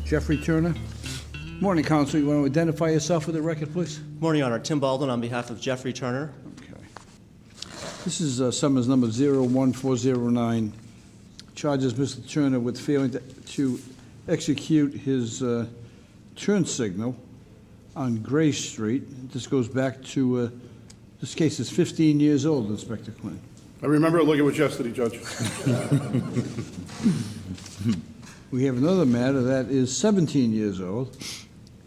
Jeffrey Turner. Morning, Counsel. You want to identify yourself for the record, please? Morning, Your Honor. Tim Baldwin on behalf of Jeffrey Turner. Okay. This is summons number 01409. Charges Mr. Turner with failing to execute his turn signal on Gray Street. This goes back to, this case is 15 years old, Inspector Quinn. I remember it like it was yesterday, Judge. We have another matter that is 17 years old.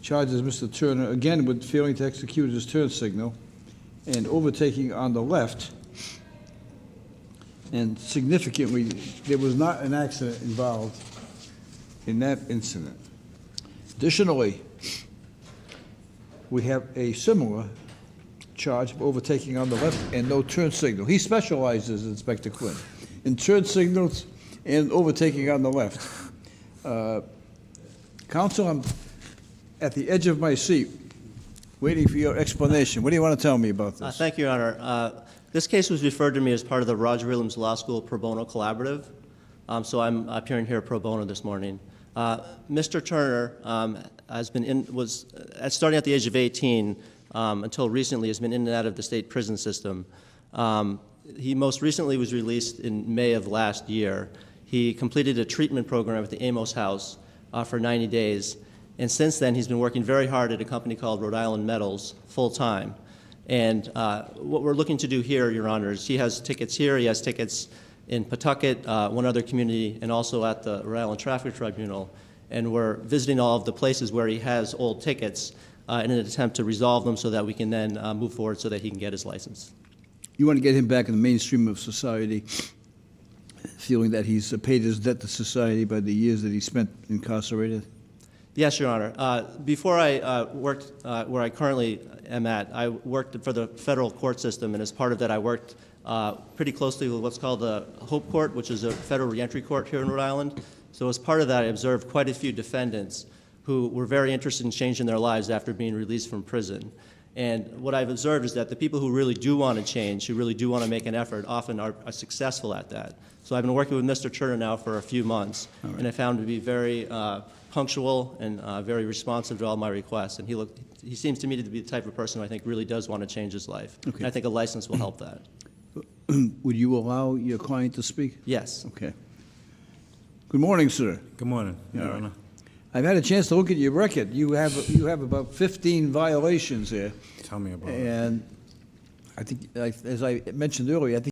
Charges Mr. Turner again with failing to execute his turn signal and overtaking on the left. And significantly, there was not an accident involved in that incident. Additionally, we have a similar charge of overtaking on the left and no turn signal. He specializes, Inspector Quinn, in turn signals and overtaking on the left. Counsel, I'm at the edge of my seat, waiting for your explanation. What do you want to tell me about this? Thank you, Your Honor. This case was referred to me as part of the Roger Williams Law School Pro Bono Collaborative, so I'm appearing here pro bono this morning. Mr. Turner was starting at the age of 18 until recently has been in and out of the state prison system. He most recently was released in May of last year. He completed a treatment program at the Amos House for 90 days, and since then he's been working very hard at a company called Rhode Island Metals full-time. And what we're looking to do here, Your Honor, is he has tickets here, he has tickets in Pawtucket, one other community, and also at the Rhode Island Traffic Tribunal. And we're visiting all of the places where he has old tickets in an attempt to resolve them so that we can then move forward so that he can get his license. You want to get him back in the mainstream of society, feeling that he's paid his debt to society by the years that he spent incarcerated? Yes, Your Honor. Before I worked where I currently am at, I worked for the federal court system, and as part of that I worked pretty closely with what's called the Hope Court, which is a federal reentry court here in Rhode Island. So as part of that, I observed quite a few defendants who were very interested in changing their lives after being released from prison. And what I've observed is that the people who really do want to change, who really do want to make an effort, often are successful at that. So I've been working with Mr. Turner now for a few months, and I found him to be very punctual and very responsive to all my requests. And he seems to me to be the type of person who I think really does want to change his life. Okay. And I think a license will help that. Would you allow your client to speak? Yes. Okay. Good morning, sir. Good morning, Your Honor. I've had a chance to look at your record. You have about 15 violations here. Tell me about it. And I think, as I mentioned earlier, I think